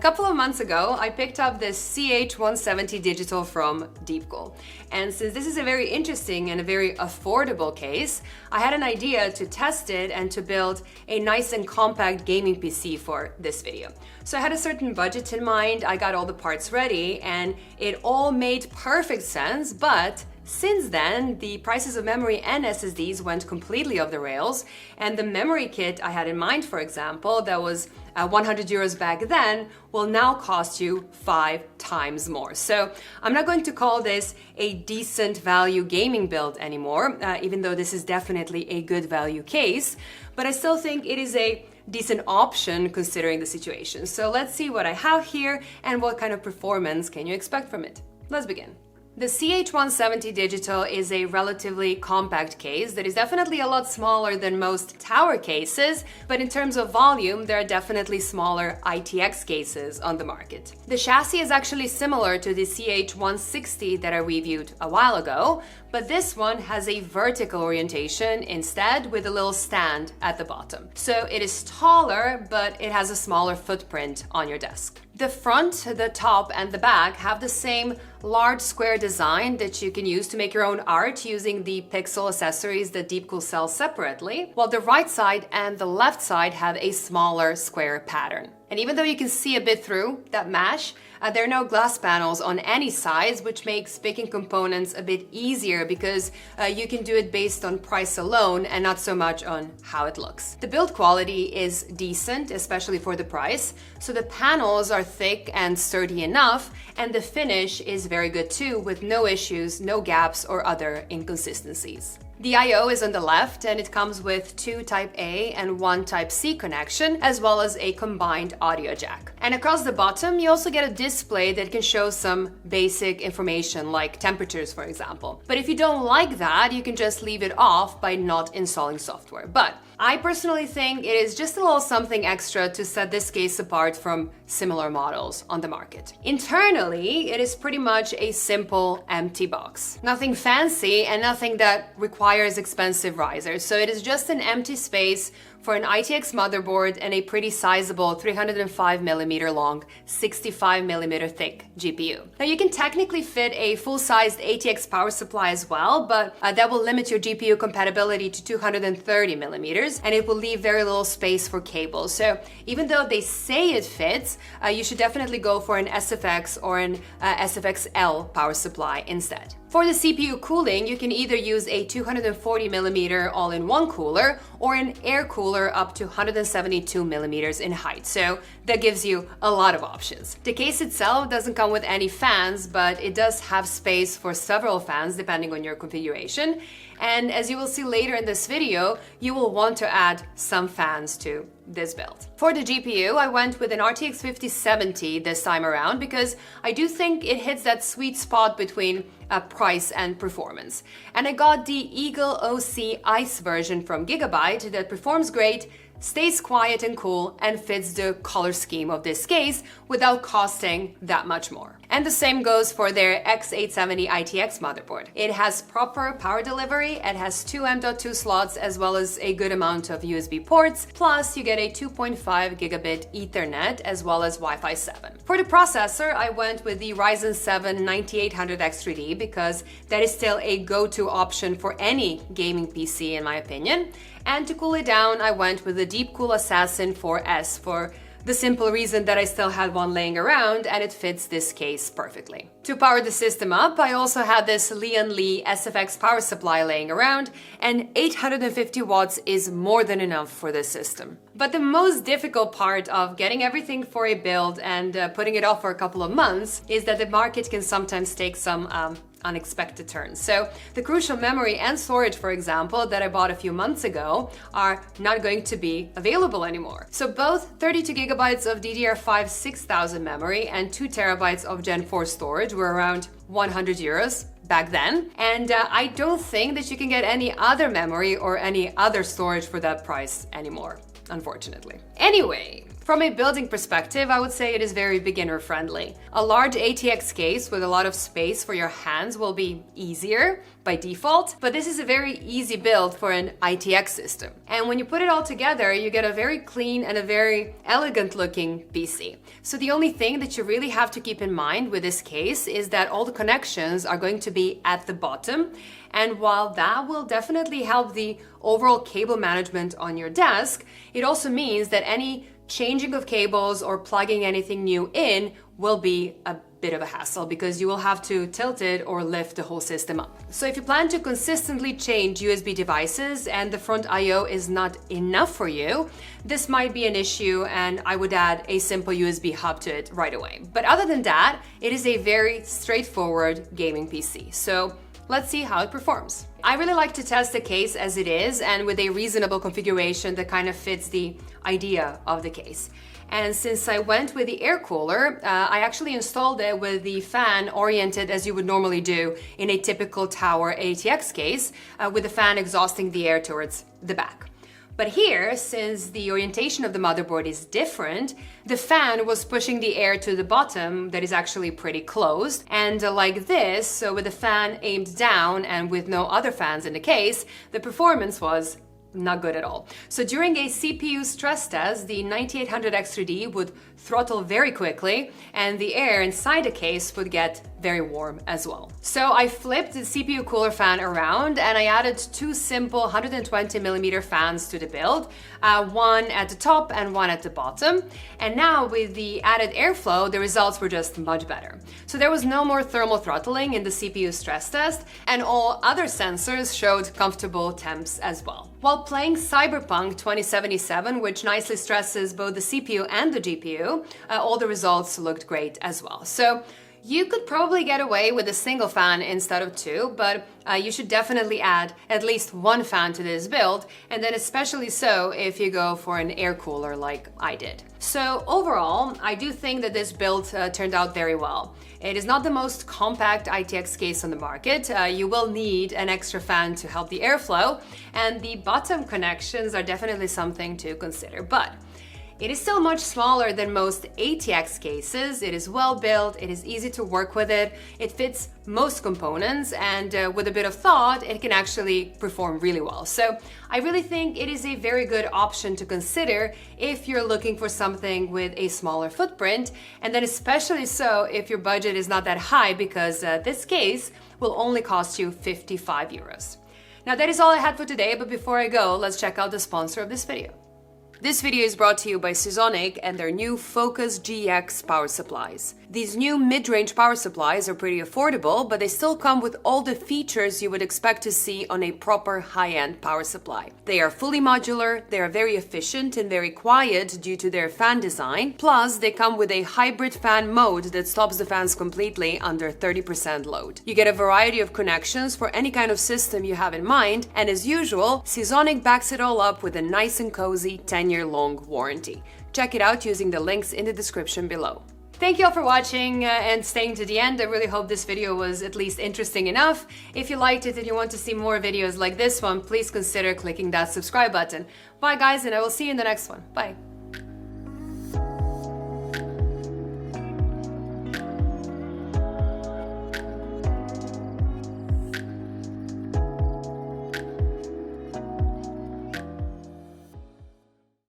couple of months ago, I picked up this CH170 digital from DeepCool. And since this is a very interesting and a very affordable case, I had an idea to test it and to build a nice and compact gaming PC for this video. So I had a certain budget in mind, I got all the parts ready, and it all made perfect sense, but since then, the prices of memory and SSDs went completely off the rails, and the memory kit I had in mind, for example, that was 100 euros back then, will now cost you 5 times more. So I'm not going to call this a decent value gaming build anymore, even though this is definitely a good value case, but I still think it is a decent option considering the situation. So let's see what I have here and what kind of performance can you expect from it. Let's begin. The CH170 digital is a relatively compact case that is definitely a lot smaller than most tower cases, but in terms of volume, there are definitely smaller ITX cases on the market. The chassis is actually similar to the CH160 that I reviewed a while ago, but this one has a vertical orientation instead with a little stand at the bottom. So it is taller, but it has a smaller footprint on your desk. The front, the top, and the back have the same large square design that you can use to make your own art using the pixel accessories that DeepCool sells separately, while the right side and the left side have a smaller square pattern. And even though you can see a bit through that mesh, there are no glass panels on any sides, which makes picking components a bit easier because you can do it based on price alone and not so much on how it looks. The build quality is decent, especially for the price. So the panels are thick and sturdy enough, and the finish is very good too, with no issues, no gaps or other inconsistencies. The I/O is on the left, and it comes with 2 Type-A and 1 Type-C connection, as well as a combined audio jack. And across the bottom, you also get a display that can show some basic information, like temperatures, for example. But if you don't like that, you can just leave it off by not installing software. But I personally think it is just a little something extra to set this case apart from similar models on the market. Internally, it is pretty much a simple empty box. Nothing fancy and nothing that requires expensive risers. So it is just an empty space for an ITX motherboard and a pretty sizable 305mm long, 65mm thick GPU. Now you can technically fit a full-sized ATX power supply as well, but that will limit your GPU compatibility to 230mm, and it will leave very little space for cables. So even though they say it fits, you should definitely go for an SFX or an SFX-L power supply instead. For the CPU cooling, you can either use a 240mm all-in-one cooler or an air cooler up to 172mm in height, so that gives you a lot of options. The case itself doesn't come with any fans, but it does have space for several fans depending on your configuration, and as you will see later in this video, you will want to add some fans to this build. For the GPU, I went with an RTX 5070 this time around because I do think it hits that sweet spot between price and performance. And I got the Eagle OC Ice version from Gigabyte that performs great, stays quiet and cool, and fits the color scheme of this case without costing that much more. And the same goes for their X870 ITX motherboard. It has proper power delivery, it has 2 M.2 slots as well as a good amount of USB ports, plus you get a 2.5 gigabit Ethernet as well as Wi-Fi 7. For the processor, I went with the Ryzen 7 9800X3D because that is still a go-to option for any gaming PC in my opinion. And to cool it down, I went with the DeepCool Assassin 4S for the simple reason that I still had one laying around and it fits this case perfectly. To power the system up, I also had this Lian Li SFX power supply laying around, and 850 watts is more than enough for this system. But the most difficult part of getting everything for a build and putting it off for a couple of months is that the market can sometimes take some unexpected turns. So the crucial memory and storage, for example, that I bought a few months ago are not going to be available anymore. So both 32 gigabytes of DDR5 6000 memory and 2 terabytes of Gen 4 storage were around 100 euros back then. And I don't think that you can get any other memory or any other storage for that price anymore, unfortunately. Anyway, From a building perspective, I would say it is very beginner friendly. A large ATX case with a lot of space for your hands will be easier by default, but this is a very easy build for an ITX system. And when you put it all together, you get a very clean and a very elegant looking PC. So the only thing that you really have to keep in mind with this case is that all the connections are going to be at the bottom. And while that will definitely help the overall cable management on your desk, it also means that any changing of cables or plugging anything new in will be a bit of a hassle because you will have to tilt it or lift the whole system up. So if you plan to consistently change USB devices and the front I/O is not enough for you, this might be an issue, and I would add a simple USB hub to it right away. But other than that, it is a very straightforward gaming PC. So let's see how it performs. I really like to test the case as it is and with a reasonable configuration that kind of fits the idea of the case. And since I went with the air cooler, I actually installed it with the fan oriented as you would normally do in a typical tower ATX case, with the fan exhausting the air towards the back. But here, since the orientation of the motherboard is different, the fan was pushing the air to the bottom that is actually pretty closed. And like this, so with the fan aimed down and with no other fans in the case, the performance was not good at all. So during a CPU stress test, the 9800X3D would throttle very quickly and the air inside the case would get very warm as well. So I flipped the CPU cooler fan around and I added two simple 120mm fans to the build, one at the top and one at the bottom. And now with the added airflow, the results were just much better. So there was no more thermal throttling in the CPU stress test, and all other sensors showed comfortable temps as well. While playing Cyberpunk 2077, which nicely stresses both the CPU and the GPU, all the results looked great as well. So you could probably get away with a single fan instead of two, but you should definitely add at least one fan to this build, and then especially so if you go for an air cooler like I did. So overall, I do think that this build turned out very well. It is not the most compact ITX case on the market. You will need an extra fan to help the airflow, and the bottom connections are definitely something to consider. But it is still much smaller than most ATX cases. It is well built, it is easy to work with it fits most components, and with a bit of thought, it can actually perform really well. So I really think it is a very good option to consider if you're looking for something with a smaller footprint, and then especially so if your budget is not that high, because this case will only cost you 55 euros. Now that is all I had for today, but before I go, let's check out the sponsor of this video. This video is brought to you by Seasonic and their new Focus GX power supplies. These new mid-range power supplies are pretty affordable, but they still come with all the features you would expect to see on a proper high-end power supply. They are fully modular, they are very efficient and very quiet due to their fan design, plus they come with a hybrid fan mode that stops the fans completely under 30% load. You get a variety of connections for any kind of system you have in mind, and as usual, Seasonic backs it all up with a nice and cozy 10-year-long warranty. Check it out using the links in the description below. Thank you all for watching and staying to the end. I really hope this video was at least interesting enough. If you liked it and you want to see more videos like this one, please consider clicking that subscribe button. Bye guys, and I will see you in the next one. Bye.